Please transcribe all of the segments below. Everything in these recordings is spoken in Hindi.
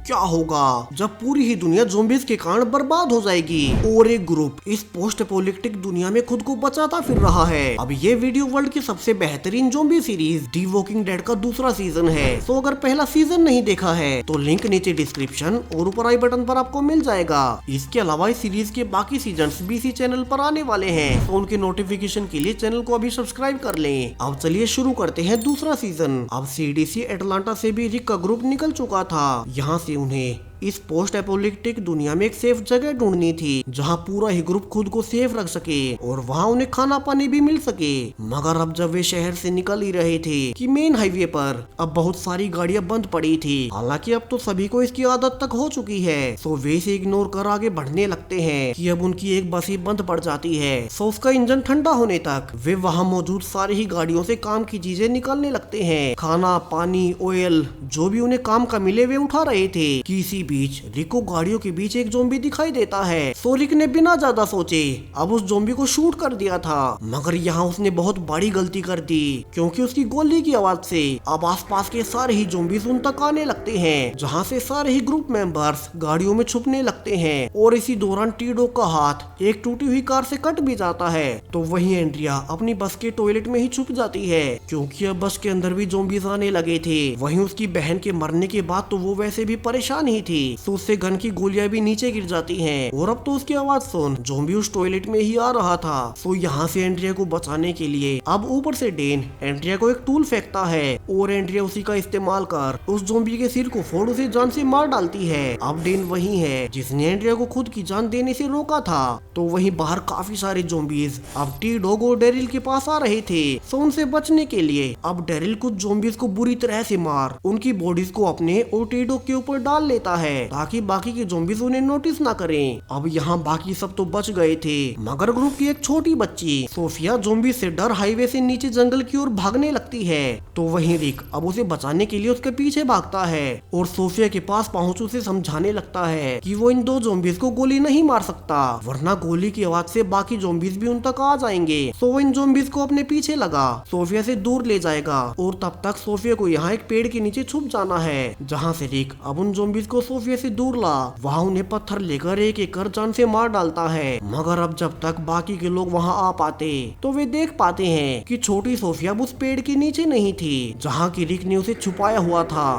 क्या होगा जब पूरी ही दुनिया ज़ॉम्बीज़ के कारण बर्बाद हो जाएगी और एक ग्रुप इस पोस्ट एपोलिप्टिक दुनिया में खुद को बचाता फिर रहा है। अब ये वीडियो वर्ल्ड की सबसे बेहतरीन ज़ॉम्बी सीरीज दी वॉकिंग डेड का दूसरा सीजन है। तो अगर पहला सीजन नहीं देखा है तो लिंक नीचे डिस्क्रिप्शन और ऊपर आई बटन पर आपको मिल जाएगा। इसके अलावा इस सीरीज के बाकी सीजन भी इसी चैनल पर आने वाले हैं, तो उनके नोटिफिकेशन के लिए चैनल को अभी सब्सक्राइब कर लें। अब चलिए शुरू करते हैं दूसरा सीजन। अब सीडीसी एटलांटा से भी रिक का ग्रुप निकल चुका था। यहाँ से उन्हें इस पोस्ट एपोलिप्टिक दुनिया में एक सेफ जगह ढूंढनी थी जहां पूरा ही ग्रुप खुद को सेफ रख सके और वहां उन्हें खाना पानी भी मिल सके। मगर अब जब वे शहर से निकल ही रहे थे कि मेन हाईवे पर अब बहुत सारी गाड़ियां बंद पड़ी थी। हालांकि अब तो सभी को इसकी आदत तक हो चुकी है, तो वे इसे इग्नोर कर आगे बढ़ने लगते हैं कि अब उनकी एक बस ही बंद पड़ जाती है। तो उसका इंजन ठंडा होने तक वे वहाँ मौजूद सारी ही गाड़ियों से काम की चीजें निकालने लगते हैं। खाना पानी ऑयल जो भी उन्हें काम का मिले वे उठा रहे थे कि इसी बीच रिक को गाड़ियों के बीच एक ज़ॉम्बी दिखाई देता है। सो रिक ने बिना ज्यादा सोचे अब उस ज़ॉम्बी को शूट कर दिया था। मगर यहाँ उसने बहुत बड़ी गलती कर दी, क्योंकि उसकी गोली की आवाज से अब आसपास के सारे ही ज़ॉम्बीज़ उन तक आने लगते हैं, जहाँ से सारे ही ग्रुप मेंबर्स गाड़ियों में छुपने लगते हैं। और इसी दौरान टी-डॉग का हाथ एक टूटी हुई कार से कट भी जाता है। तो वही एंड्रिया अपनी बस के टॉयलेट में ही छुप जाती है, क्योंकि अब बस के अंदर भी ज़ॉम्बीज़ आने लगे थे। वहीं उसकी बहन के मरने के बाद तो वो वैसे भी परेशान ही थी, तो उससे गन की गोलियां भी नीचे गिर जाती हैं। और अब तो उसकी आवाज सुन ज़ॉम्बी उस टॉयलेट में ही आ रहा था। तो यहाँ से एंड्रिया को बचाने के लिए अब ऊपर से डेन एंड्रिया को एक टूल फेंकता है और एंड्रिया उसी का इस्तेमाल कर उस ज़ॉम्बी के सिर को फोड़ उसे जान से मार डालती है। अब डेन वही है जिसने एंड्रिया को खुद की जान देने से रोका था। तो वहीं बाहर काफी सारे ज़ॉम्बीज़ अब टी-डॉग और डेरिल के पास आ रहे थे। तो उनसे बचने के लिए अब डेरिल कुछ ज़ॉम्बीज़ को बुरी तरह से मार उनकी बॉडीज को अपने और टी-डॉग के ऊपर डाल लेता है, ताकि बाकी के ज़ॉम्बीज़ उन्हें नोटिस ना करें। अब यहाँ बाकी सब तो बच गए थे, मगर ग्रुप की एक छोटी बच्ची सोफिया ज़ॉम्बी से डर हाईवे से नीचे जंगल की ओर भागने लगती है। तो वहीं रिक अब उसे बचाने के लिए उसके पीछे भागता है और सोफिया के पास पहुंच उसे समझाने लगता है कि वो इन दो ज़ॉम्बीज़ को गोली नहीं मार सकता, वरना गोली की आवाज से बाकी ज़ॉम्बीज़ भी उन तक आ जाएंगे। तो वो इन ज़ॉम्बीज़ को अपने पीछे लगा सोफिया से दूर ले जाएगा और तब तक सोफिया को यहाँ एक पेड़ के नीचे छुप जाना है, जहाँ से रिक अब उन ज़ॉम्बीज़ को सोफिया से दूर ला वहाँ उन्हें पत्थर लेकर एक एक कर जान से मार डालता है। मगर अब जब तक बाकी के लोग वहाँ आ पाते तो वे देख पाते हैं कि छोटी सोफिया उस पेड़ के नीचे नहीं थी जहाँ की रिक ने उसे छुपाया हुआ था।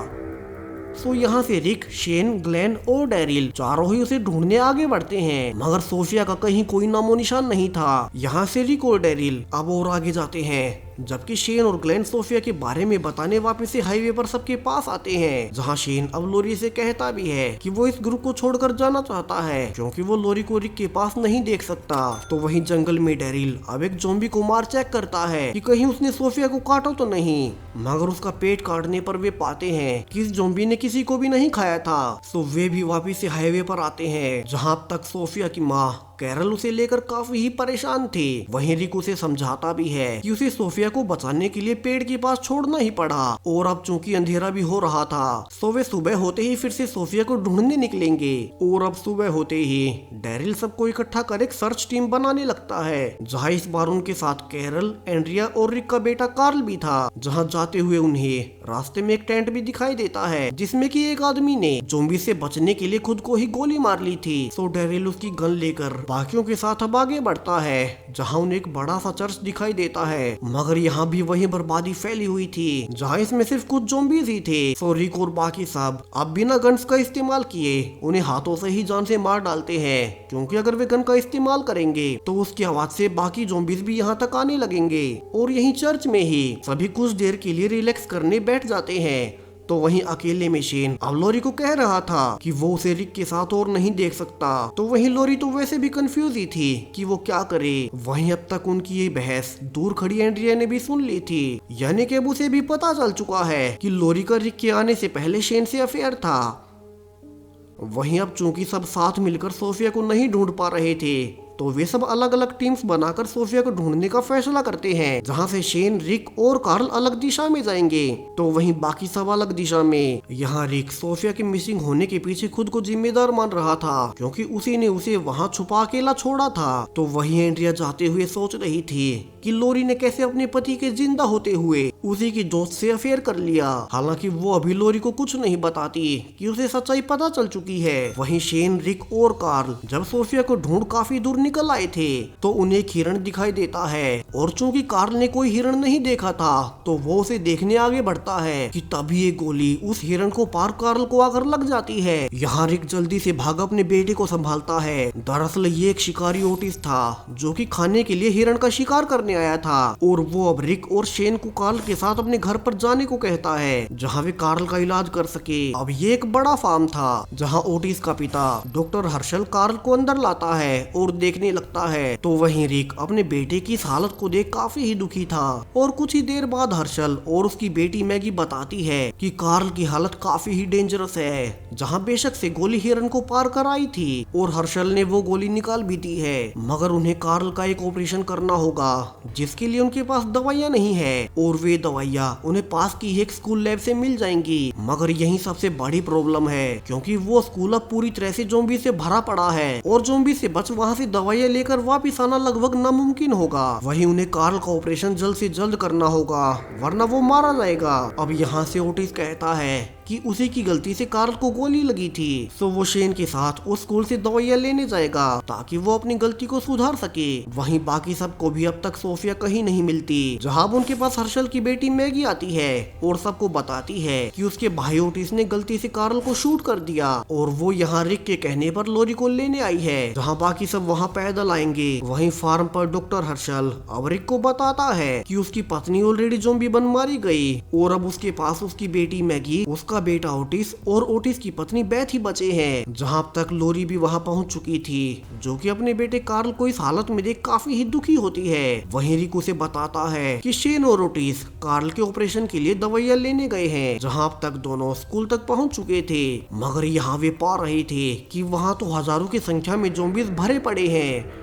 तो यहाँ से रिक, शेन, ग्लेन और डेरिल चारों ही उसे ढूंढने आगे बढ़ते हैं, मगर सोफिया का कहीं कोई नामो निशान नहीं था। यहाँ से रिक और डेरिल अब और आगे जाते हैं, जबकि शेन और ग्लेन सोफिया के बारे में बताने वापस से हाईवे पर सबके पास आते हैं, जहां शेन अब लोरी से कहता भी है कि वो इस ग्रुप को छोड़कर जाना चाहता है, क्योंकि वो लोरी को रिक के पास नहीं देख सकता। तो वहीं जंगल में डेरिल अब एक ज़ॉम्बी को मार चेक करता है कि कहीं उसने सोफिया को काटा तो नहीं, मगर उसका पेट काटने पर वे पाते हैं कि इस ज़ॉम्बी ने किसी को भी नहीं खाया था। तो वे भी वापिस से हाईवे पर आते हैं, जहाँ तक सोफिया की माँ कैरल उसे लेकर काफी ही परेशान थे। वहीं रिक उसे समझाता भी है कि उसे सोफिया को बचाने के लिए पेड़ के पास छोड़ना ही पड़ा, और अब चूंकि अंधेरा भी हो रहा था तो वे सुबह होते ही फिर से सोफिया को ढूंढने निकलेंगे। और अब सुबह होते ही डेरिल सबको इकट्ठा कर एक सर्च टीम बनाने लगता है, जहाँ इस बार उनके साथ कैरल, एंड्रिया और रिक का बेटा कार्ल भी था। जहाँ जाते हुए उन्हें रास्ते में एक टेंट भी दिखाई देता है, जिसमें कि एक आदमी ने ज़ॉम्बी से बचने के लिए खुद को ही गोली मार ली थी। तो डेरिल उसकी गन लेकर बाकियों के साथ अब आगे बढ़ता है, जहां उन्हें एक बड़ा सा चर्च दिखाई देता है, मगर यहाँ भी वही बर्बादी फैली हुई थी, जहां इसमें सिर्फ कुछ ज़ॉम्बीज़ ही थे। तो रिक और बाकी सब अब बिना गन्स का इस्तेमाल किए उन्हें हाथों से ही जान से मार डालते हैं, क्योंकि अगर वे गन का इस्तेमाल करेंगे तो उसकी आवाज से बाकी ज़ॉम्बीज़ भी यहाँ तक आने लगेंगे। और यही चर्च में ही सभी कुछ देर के लिए रिलैक्स करने बैठ जाते हैं। तो वहीं अकेले में शेन अब लोरी को कह रहा था कि वो उसे रिक के साथ और नहीं देख सकता। तो वहीं लोरी तो वैसे भी कंफ्यूज ही थी कि वो क्या करे। वहीं अब तक उनकी ये बहस दूर खड़ी एंड्रिया ने भी सुन ली थी, यानी कि अब उसे भी पता चल चुका है कि लोरी का रिक के आने से पहले शेन से अफेयर था। वहीं अब चूंकि सब साथ मिलकर सोफिया को नहीं ढूंढ पा रहे थे, तो वे सब अलग अलग टीम्स बनाकर सोफिया को ढूंढने का फैसला करते हैं, जहां से शेन, रिक और कार्ल अलग दिशा में जाएंगे, तो वहीं बाकी सब अलग दिशा में। यहाँ रिक सोफिया के मिसिंग होने के पीछे खुद को जिम्मेदार मान रहा था, क्योंकि उसी ने उसे वहाँ छुपा अकेला छोड़ा था। तो वहीं एंड्रिया जाते हुए सोच रही थी कि लोरी ने कैसे अपने पति के जिंदा होते हुए उसी की दोस्त से अफेयर कर लिया। हालांकि वो अभी लोरी को कुछ नहीं बताती कि उसे सच्चाई पता चल चुकी है। वहीं शेन, रिक और कार्ल जब सोफिया को ढूंढ काफी दूर निकल आए थे तो उन्हें एक हिरण दिखाई देता है और चूंकि कार्ल ने कोई हिरण नहीं देखा था तो वो उसे देखने आगे बढ़ता है कि तभी एक गोली उस हिरण को पार कार्ल को आकर लग जाती है। यहाँ रिक जल्दी से भाग अपने बेटे को संभालता है। दरअसल ये एक शिकारी ओटिस था जो कि खाने के लिए हिरण का शिकार करने आया था और वो अब रिक और शेन को कार्ल के साथ अपने घर पर जाने को कहता है जहाँ वे कार्ल का इलाज कर सके। अब ये एक बड़ा फार्म था जहाँ ओटिस का पिता डॉक्टर हर्षल कार्ल को अंदर लाता है और देखने लगता है तो वहीं रिक अपने बेटे की इस हालत को देख काफी ही दुखी था। और कुछ ही देर बाद हर्षल और उसकी बेटी मैगी बताती है कि कार्ल की हालत काफी ही डेंजरस है, जहाँ बेशक से गोली हिरण को पार कर आई थी और हर्षल ने वो गोली निकाल भी दी है, मगर उन्हें कार्ल का एक ऑपरेशन करना होगा जिसके लिए उनके पास दवाइयाँ नहीं है और वे दवाइयाँ उन्हें पास की एक स्कूल लैब से मिल जाएंगी। मगर यही सबसे बड़ी प्रॉब्लम है क्योंकि वो स्कूल अब पूरी तरह से ज़ॉम्बी से भरा पड़ा है और ज़ॉम्बी से बच वहाँ से दवाइयाँ लेकर वापिस आना लगभग नामुमकिन होगा। वहीं उन्हें कार्ल का ऑपरेशन जल्द से जल्द करना होगा वरना वो मारा जाएगा। अब यहाँ से ओटिस कहता है कि उसी की गलती से कार्ल को गोली लगी थी, तो वो शेन के साथ उस स्कूल से दवाइयाँ लेने जाएगा ताकि वो अपनी गलती को सुधार सके। वहीं बाकी सबको भी अब तक सोफिया कहीं नहीं मिलती। जहाँ उनके पास हर्षल की बेटी मैगी आती है और सबको बताती है कि उसके भाई ओटिस ने गलती से कार्ल को शूट कर दिया और वो यहाँ रिक के कहने पर लोरी को लेने आई है, जहाँ बाकी सब वहाँ पैदल आएंगे। वहीं फार्म पर डॉक्टर हर्षल अब रिक को बताता है कि उसकी पत्नी ऑलरेडी ज़ॉम्बी बन मारी गई और अब उसके पास उसकी बेटी मैगी, उसका बेटा ओटिस और ओटिस की पत्नी बेथ ही बचे हैं। जहां अब तक लोरी भी वहां पहुंच चुकी थी जो कि अपने बेटे कार्ल को इस हालत में देख काफी ही दुखी होती है। वहीं रिक उसे बताता है कि शेन और ओटिस कार्ल के ऑपरेशन के लिए दवाइयां लेने गए हैं, जहां अब तक दोनों स्कूल तक पहुंच चुके थे। मगर यहाँ वे पा रहे थे कि वहां तो हजारों की संख्या में ज़ॉम्बीज़ भरे पड़े हैं।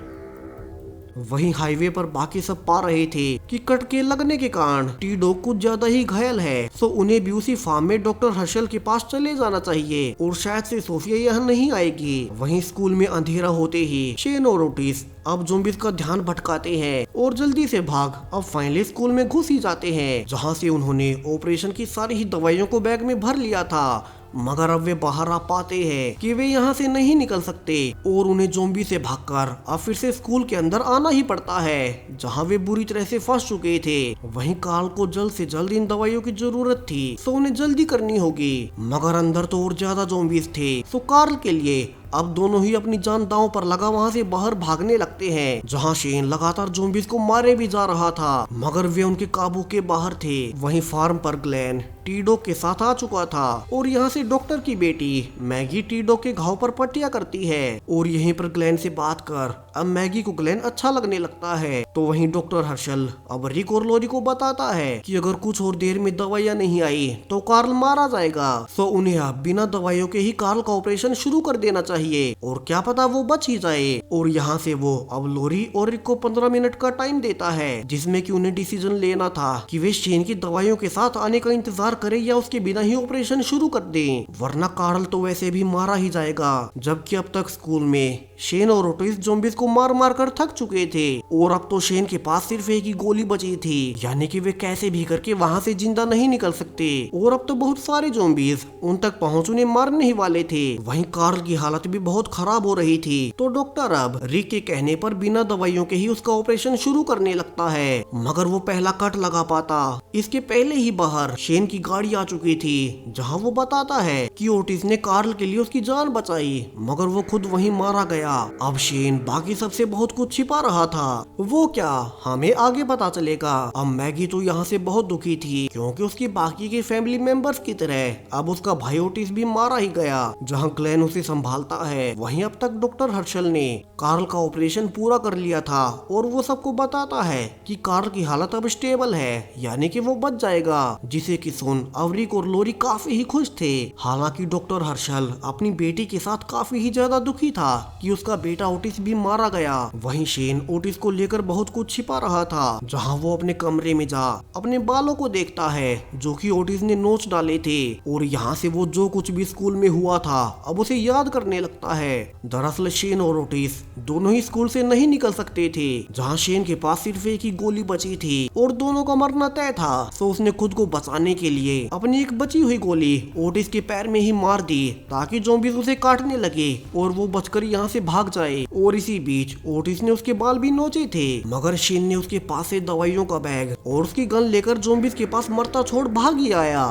वहीं हाईवे पर बाकी सब पा रहे थे कि कट के लगने के कारण टी-डॉग कुछ ज्यादा ही घायल है, तो उन्हें भी उसी फार्म में डॉक्टर हर्षल के पास चले जाना चाहिए और शायद से सोफिया यहाँ नहीं आएगी। वहीं स्कूल में अंधेरा होते ही शेन और ओटिस अब ज़ॉम्बीज़ का ध्यान भटकाते हैं और जल्दी से भाग अब फाइनली स्कूल में घुस ही जाते हैं, जहाँ से उन्होंने ऑपरेशन की सारी ही दवाइयों को बैग में भर लिया था। मगर अब वे बाहर आ पाते हैं कि वे यहाँ से नहीं निकल सकते और उन्हें ज़ॉम्बी से भागकर अब फिर से स्कूल के अंदर आना ही पड़ता है, जहाँ वे बुरी तरह से फंस चुके थे। वहीं कार्ल को जल्द से जल्द इन दवाइयों की जरूरत थी, तो उन्हें जल्दी करनी होगी। मगर अंदर तो और ज्यादा ज़ॉम्बीज़ थे, तो कार्ल के लिए अब दोनों ही अपनी जान दांव पर लगा वहाँ से बाहर भागने लगते हैं, जहाँ शेन लगातार ज़ॉम्बीज़ को मारे भी जा रहा था मगर वे उनके काबू के बाहर थे। वहीं फार्म पर ग्लेन टी-डॉग के साथ आ चुका था और यहाँ से डॉक्टर की बेटी मैगी टी-डॉग के घाव पर पट्टियां करती है और यहीं पर ग्लेन से बात कर अब मैगी को ग्लेन अच्छा लगने लगता है। तो वहीं डॉक्टर हर्षल अब रिक और लोरी को बताता है कि अगर कुछ और देर में दवाइयाँ नहीं आई तो कार्ल मारा जाएगा, तो उन्हें अब बिना दवाइयों के ही कार्ल का ऑपरेशन शुरू कर देना चाहिए और क्या पता वो बच ही जाए। और यहाँ से वो अब लोरी और रिक को 15 मिनट का टाइम देता है जिसमें कि उन्हें डिसीजन लेना था कि वे शेन की दवाइयों के साथ आने का इंतजार करें या उसके बिना ही ऑपरेशन शुरू कर दें, वरना कार्ल तो वैसे भी मारा ही जाएगा। जबकि अब तक स्कूल में शेन और ओटिस ज़ॉम्बीज़ को मार मार कर थक चुके थे और अब तो शेन के पास सिर्फ एक ही गोली बची थी, यानी कि वे कैसे भी करके वहां से जिंदा नहीं निकल सकते और अब तो बहुत सारे ज़ॉम्बीज़ उन तक पहुंच उन्हें मारने ही वाले थे। वहीं कार्ल की हालत भी बहुत खराब हो रही थी, तो डॉक्टर अब रिक के कहने पर बिना दवाइयों के ही उसका ऑपरेशन शुरू करने लगता है, मगर वो पहला कट लगा पाता इसके पहले ही बाहर शेन की गाड़ी आ चुकी थी, जहाँ वो बताता है कि ओटिस ने कार्ल के लिए उसकी जान बचाई मगर वो खुद वहीं मारा गया। अब शेन बाकी सबसे बहुत कुछ छिपा रहा था, वो क्या हमें आगे पता चलेगा। अब मैगी तो यहाँ से बहुत दुखी थी क्योंकि उसकी बाकी के फैमिली मेंबर्स की तरह अब उसका भाई ओटिस भी मारा ही गया, जहाँ ग्लेन उसे संभालता है। वहीं अब तक डॉक्टर हर्षल ने कार्ल का ऑपरेशन पूरा कर लिया था और वो सबको बताता है कि कार्ल की हालत अब स्टेबल है, यानी कि वो बच जाएगा, जिसे कि सुन अब रिक और लोरी काफी ही खुश थे। हालांकि डॉक्टर हर्षल अपनी बेटी के साथ काफी ही ज्यादा दुखी था कि उसका बेटा ओटिस भी मारा गया। वहीं शेन ओटिस को लेकर बहुत कुछ छिपा रहा था। जहां वो अपने कमरे में जा अपने बालों को देखता है जो कि ओटिस ने नोच डाले थे, और यहाँ से वो जो कुछ भी स्कूल में हुआ था अब उसे याद करने लगता है। दरअसल शेन और ओटिस दोनों ही स्कूल से नहीं निकल सकते थे। जहाँ शेन के पास सिर्फ एक ही गोली बची थी और दोनों का मरना तय था, तो उसने खुद को बचाने के लिए अपनी एक बची हुई गोली ओटिस के पैर में ही मार दी ताकि ज़ॉम्बीज़ उसे काटने लगे और वो बचकर यहाँ से भाग जाए। और इसी बीच ओटिस ने उसके बाल भी नोचे थे, मगर शेन ने उसके पास से दवाइयों का बैग और उसकी गन लेकर ज़ॉम्बीज़ के पास मरता छोड़ भाग ही आया।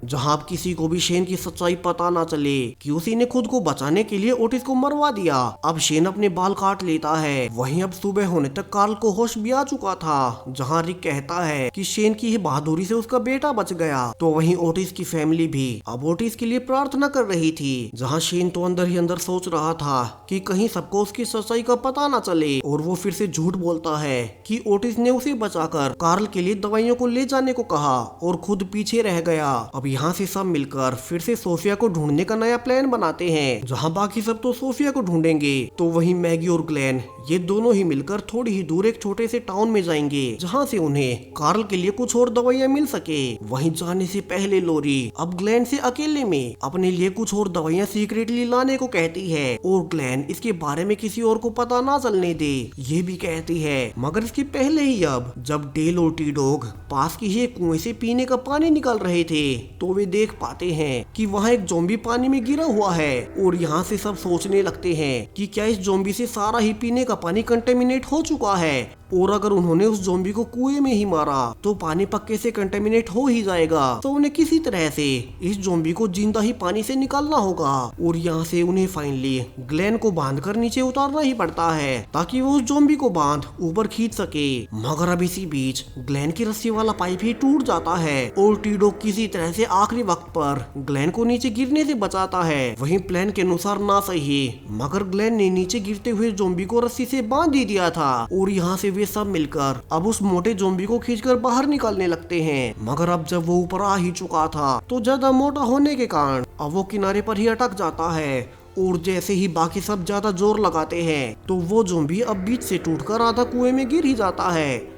जहां अब किसी को भी शेन की सच्चाई पता ना चले कि उसी ने खुद को बचाने के लिए ओटिस को मरवा दिया। अब शेन अपने बाल काट लेता है। वहीं अब सुबह होने तक कार्ल को होश भी आ चुका था। जहां रिक कहता है कि शेन की ही बहादुरी से उसका बेटा बच गया, तो वहीं ओटिस की फैमिली भी अब ओटिस के लिए प्रार्थना कर रही थी। जहां शेन तो अंदर ही अंदर सोच रहा था कि कहीं सबको उसकी सच्चाई का पता ना चले, और वो फिर से झूठ बोलता है कि ओटिस ने उसे बचाकर कार्ल के लिए दवाइयों को ले जाने को कहा और खुद पीछे रह गया। अब यहाँ से सब मिलकर फिर से सोफिया को ढूंढने का नया प्लान बनाते हैं। जहाँ बाकी सब तो सोफिया को ढूंढेंगे, तो वहीं मैगी और ग्लेन ये दोनों ही मिलकर थोड़ी ही दूर एक छोटे से टाउन में जाएंगे, जहाँ से उन्हें कार्ल के लिए कुछ और दवाइयाँ मिल सके। वहीं जाने से पहले लोरी अब ग्लेन से अकेले में अपने लिए कुछ और दवाइयाँ सीक्रेटली लाने को कहती है, और ग्लेन इसके बारे में किसी और को पता ना चलने दे ये भी कहती है। मगर इसके पहले ही अब जब डेल और टी डॉग पास की ही एक कुएं से पीने का पानी निकाल रहे थे, तो वे देख पाते हैं कि वहाँ एक ज़ॉम्बी पानी में गिरा हुआ है। और यहाँ से सब सोचने लगते हैं कि क्या इस ज़ॉम्बी से सारा ही पीने का पानी कंटेमिनेट हो चुका है, और अगर उन्होंने उस ज़ॉम्बी को कुएं में ही मारा तो पानी पक्के से कंटेमिनेट हो ही जाएगा। तो उन्हें किसी तरह से इस ज़ॉम्बी को जिंदा ही पानी से निकालना होगा। और यहाँ से उन्हें फाइनली ग्लेन को बांधकर नीचे उतारना ही पड़ता है ताकि वो उस ज़ॉम्बी को बांध ऊपर खींच सके। मगर अब इसी बीच ग्लेन की रस्सी वाला पाइप ही टूट जाता है, और टीडो किसी तरह से आखिरी वक्त पर ग्लेन को नीचे गिरने से बचाता है। वहीं प्लान के अनुसार ना सही, मगर ग्लेन ने नीचे गिरते हुए ज़ॉम्बी को रस्सी से बांध ही दिया था। और यहाँ से वे सब मिलकर अब उस मोटे ज़ॉम्बी को खींचकर बाहर निकालने लगते हैं। मगर अब जब वो ऊपर आ ही चुका था, तो ज्यादा मोटा होने के कारण अब वो किनारे पर ही अटक जाता है। और जैसे ही बाकी सब ज्यादा जोर लगाते हैं, तो वो ज़ॉम्बी अब बीच से टूटकर आधा कुएं में गिर ही जाता है।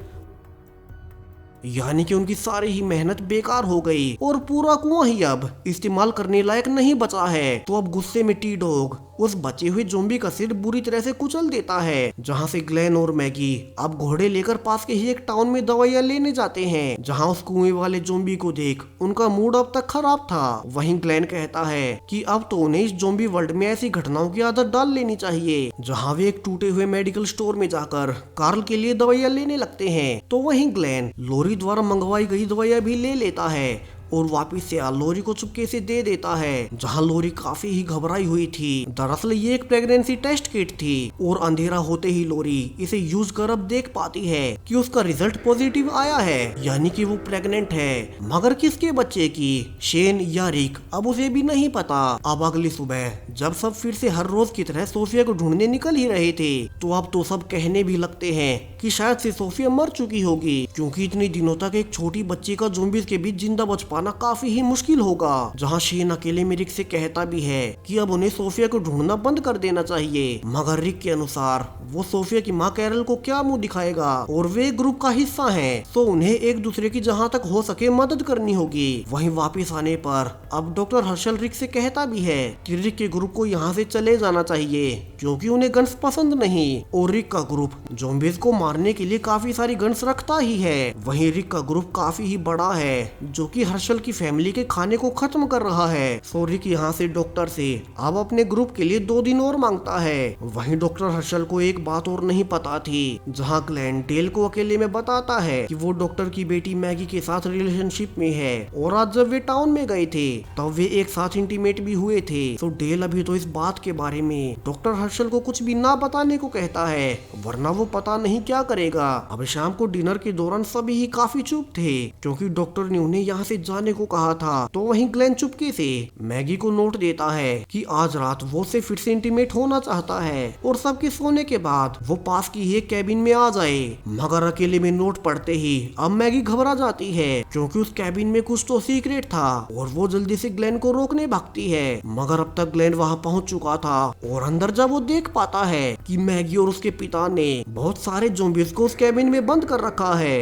यानी कि उनकी सारी ही मेहनत बेकार हो गई और पूरा कुआं ही अब इस्तेमाल करने लायक नहीं बचा है। तो अब गुस्से में टी डॉग उस बचे हुए ज़ॉम्बी का सिर बुरी तरह से कुचल देता है। जहां से ग्लेन और मैगी अब घोड़े लेकर पास के ही एक टाउन में दवाइयां लेने जाते हैं। जहां उस कुएं वाले ज़ॉम्बी को देख उनका मूड अब तक खराब था। वहीं ग्लेन कहता है कि अब तो उन्हें इस ज़ॉम्बी वर्ल्ड में ऐसी घटनाओं की आदत डाल लेनी चाहिए। जहां वे एक टूटे हुए मेडिकल स्टोर में जाकर कार्ल के लिए दवाइयां लेने लगते हैं, तो वहीं ग्लेन लोरी द्वारा मंगवाई गई दवाइयां भी ले लेता है और वापिस से लोरी को चुपके से दे देता है। जहां लोरी काफी ही घबराई हुई थी। दरअसल ये एक प्रेगनेंसी टेस्ट किट थी, और अंधेरा होते ही लोरी इसे यूज कर अब देख पाती है कि उसका रिजल्ट पॉजिटिव आया है, यानी कि वो प्रेग्नेंट है। मगर किसके बच्चे की, शेन या रिक, अब उसे भी नहीं पता। अब अगली सुबह जब सब फिर से हर रोज की तरह सोफिया को ढूंढने निकल ही रहे थे, तो अब तो सब कहने भी लगते हैं कि शायद से सोफिया मर चुकी होगी, क्योंकि इतने दिनों तक एक छोटी बच्ची का ज़ॉम्बीज़ के बीच जिंदा बच पाना काफी ही मुश्किल होगा। जहां शेन अकेले में रिक से कहता भी है कि अब उन्हें सोफिया को ढूंढना बंद कर देना चाहिए। मगर रिक के अनुसार वो सोफिया की माँ कैरल को क्या मुंह दिखाएगा, और वे ग्रुप का हिस्सा हैं, तो उन्हें एक दूसरे की जहां तक हो सके मदद करनी होगी। वहीं वापस आने पर अब डॉक्टर हर्षल रिक से कहता भी है कि रिक के ग्रुप को यहाँ से चले जाना चाहिए, क्योंकि उन्हें गन्स पसंद नहीं, और रिक का ग्रुप ज़ॉम्बीज़ को मारने के लिए काफी सारी गन्स रखता ही है। वहीं रिक का ग्रुप काफी ही बड़ा है, जो कि हर्षल की फैमिली के खाने को खत्म कर रहा है। सो रिक यहाँ से डॉक्टर से अब अपने ग्रुप के लिए 2 दिन और मांगता है। वहीं डॉक्टर हर्षल को एक बात और नहीं पता थी। जहाँ ग्लेन डेल को अकेले में बताता है कि वो डॉक्टर की बेटी मैगी के साथ रिलेशनशिप में है, और आज जब वे टाउन में गए थे तब वे एक साथ इंटीमेट भी हुए थे। तो डेल अभी तो इस बात के बारे में डॉक्टर हर्षल को कुछ भी ना बताने को कहता है, वरना वो पता नहीं क्या करेगा। अब शाम को डिनर के दौरान सभी ही काफी चुप थे, क्योंकि डॉक्टर ने उन्हें यहाँ से जाने बताने को कहा था। तो वहीं ग्लेन चुपके से मैगी को नोट देता है कि आज रात वो से फिर से इंटीमेट होना चाहता है और सबके सोने के बाद वो पास की ही कैबिन में आ जाए। मगर अकेले में नोट पढ़ते ही अब मैगी घबरा जाती है क्योंकि उस कैबिन में कुछ तो सीक्रेट था और वो जल्दी से ग्लेन को रोकने भागती है। मगर अब तक ग्लेन वहां पहुंच चुका था और अंदर जब वो देख पाता है कि मैगी और उसके पिता ने बहुत सारे ज़ॉम्बीज़ को उस कैबिन में बंद कर रखा है।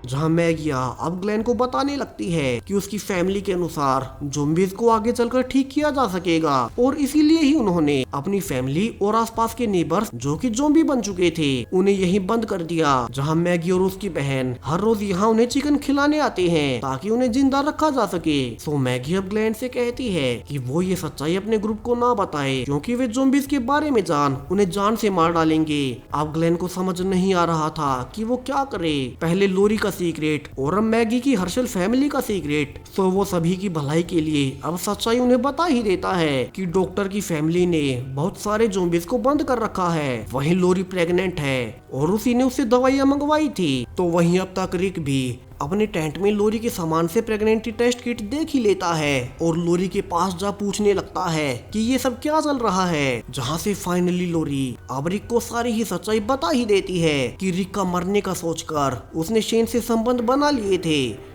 जहां मैगिया अब ग्लेन को बताने लगती है कि उसकी फैमिली के अनुसार ज़ॉम्बीज़ को आगे चलकर ठीक किया जा सकेगा और इसीलिए ही उन्होंने अपनी फैमिली और आसपास के नेबर्स जो कि ज़ॉम्बी बन चुके थे उन्हें यहीं बंद कर दिया। जहां मैगी और उसकी बहन हर रोज यहाँ उन्हें चिकन खिलाने आते हैं ताकि उन्हें जिंदा रखा जा सके। सो मैगी अब ग्लेन से कहती है कि वो ये सच्चाई अपने ग्रुप को ना बताए क्योंकि वे ज़ॉम्बीज़ के बारे में उन्हें जान से मार डालेंगे। अब ग्लेन को समझ नहीं आ रहा था कि वो क्या करे, पहले लोरी का सीक्रेट और अब मैगी की हर्षल फैमिली का सीक्रेट। तो वो सभी की भलाई के लिए अब सच्चाई उन्हें बता ही देता है कि डॉक्टर की फैमिली ने बहुत सारे ज़ॉम्बीज़ को बंद कर रखा है। वहीं लोरी प्रेग्नेंट है और उसी ने उससे दवाइयां मंगवाई थी। तो वहीं अब तक रिक भी अपने टेंट में लोरी के सामान से प्रेगनेंसी टेस्ट किट देख ही लेता है और लोरी के पास जा पूछने लगता है कि ये सब क्या चल रहा है। जहां से फाइनली लोरी अब रिक को सारी ही सच्चाई बता ही देती है कि रिक का मरने का सोचकर उसने शेन से संबंध बना लिए थे,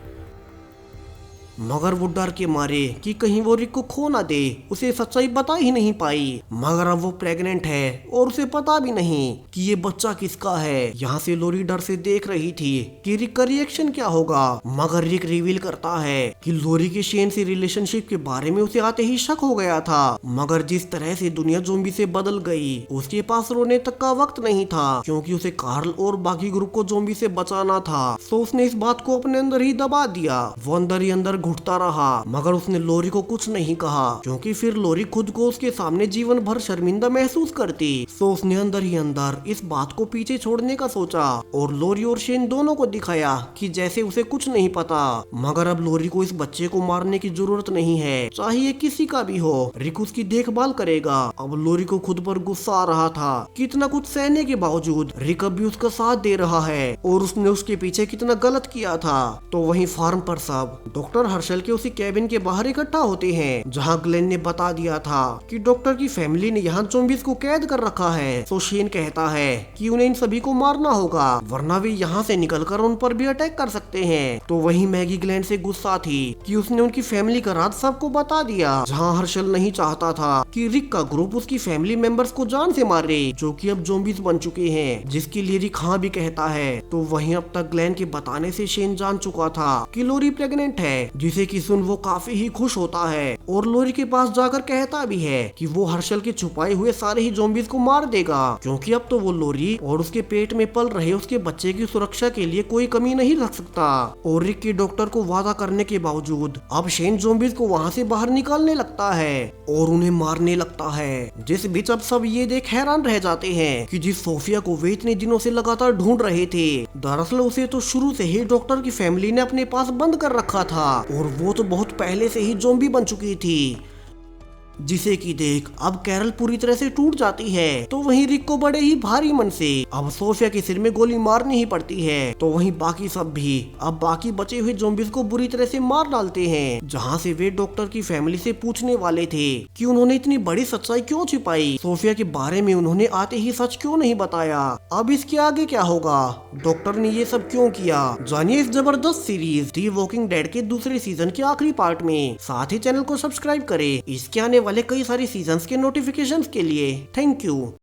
मगर वो डर के मारे कि कहीं वो रिक को खो ना दे उसे सच्चाई बता ही नहीं पाई। मगर अब वो प्रेग्नेंट है और उसे पता भी नहीं कि ये बच्चा किसका है। यहाँ से लोरी डर से देख रही थी कि रिक का रिएक्शन क्या होगा। मगर रिक रिवील करता है कि लोरी के शेन से रिलेशनशिप के बारे में उसे आते ही शक हो गया था। मगर जिस तरह से दुनिया ज़ॉम्बी से बदल गई उसके पास रोने तक का वक्त नहीं था क्योंकि उसे कार्ल और बाकी ग्रुप को ज़ॉम्बी से बचाना था। तो उसने इस बात को अपने अंदर ही दबा दिया। वो अंदर ही अंदर घुटता रहा मगर उसने लोरी को कुछ नहीं कहा क्योंकि फिर लोरी खुद को उसके सामने जीवन भर शर्मिंदा महसूस करती। तो उसने अंदर ही अंदर इस बात को पीछे छोड़ने का सोचा और लोरी और शेन दोनों को दिखाया कि जैसे उसे कुछ नहीं पता। मगर अब लोरी को इस बच्चे को मारने की जरूरत नहीं है, चाहे किसी का भी हो, रिक उसकी देखभाल करेगा। अब लोरी को खुद पर गुस्सा आ रहा था कि इतना कुछ सहने के बावजूद रिक अब भी उसका साथ दे रहा है और उसने उसके पीछे कितना गलत किया था। तो वहीं फार्म पर सब डॉक्टर हर्षल के उसी कैबिन के बाहर इकट्ठा होते हैं जहां ग्लेन ने बता दिया था कि डॉक्टर की फैमिली ने यहाँ ज़ॉम्बीज़ को कैद कर रखा है। तो शेन कहता है कि उन्हें इन सभी को मारना होगा वरना वे यहाँ से निकलकर उन पर भी अटैक कर सकते हैं। तो वहीं मैगी ग्लेन से गुस्सा थी कि उसने उनकी फैमिली का राज सबको बता दिया। जहाँ हर्षल नहीं चाहता था कि रिक का ग्रुप उसकी फैमिली मेंबर्स को जान से मारे जो कि अब ज़ॉम्बीज़ बन चुके हैं, जिसके लिए रिक हाँ भी कहता है। तो वहीं अब तक ग्लेन के बताने से शेन जान चुका था कि लोरी प्रेग्नेंट है, जिसे कि सुन वो काफी ही खुश होता है और लोरी के पास जाकर कहता भी है कि वो हर्षल के छुपाए हुए सारे ही ज़ॉम्बीज़ को मार देगा क्योंकि अब तो वो लोरी और उसके पेट में पल रहे उसके बच्चे की सुरक्षा के लिए कोई कमी नहीं रख सकता। और रिक के डॉक्टर को वादा करने के बावजूद अब शेन ज़ॉम्बीज़ को वहाँ से बाहर निकालने लगता है और उन्हें मारने लगता है। जिस बीच अब सब ये देख हैरान रह जाते हैं कि जिस सोफिया को वे इतने दिनों से लगातार ढूंढ रहे थे, दरअसल उसे तो शुरू से ही डॉक्टर की फैमिली ने अपने पास बंद कर रखा था और वो तो बहुत पहले से ही ज़ॉम्बी बन चुकी थी, जिसे कि देख अब कैरल पूरी तरह से टूट जाती है। तो वहीं रिक को बड़े ही भारी मन से अब सोफिया के सिर में गोली मारनी ही पड़ती है। तो वहीं बाकी सब भी अब बाकी बचे हुए ज़ॉम्बीज़ को बुरी तरह से मार डालते हैं। जहां से वे डॉक्टर की फैमिली से पूछने वाले थे कि उन्होंने इतनी बड़ी सच्चाई क्यों छिपाई, सोफिया के बारे में उन्होंने आते ही सच क्यों नहीं बताया, अब इसके आगे क्या होगा, डॉक्टर ने ये सब क्यों किया, जानिए इस जबरदस्त सीरीज दी वॉकिंग डेड के दूसरे सीजन के आखिरी पार्ट में। साथ ही चैनल को सब्सक्राइब करें इसके आने वाले कई सारी सीजन्स के नोटिफिकेशंस के लिए। Thank you.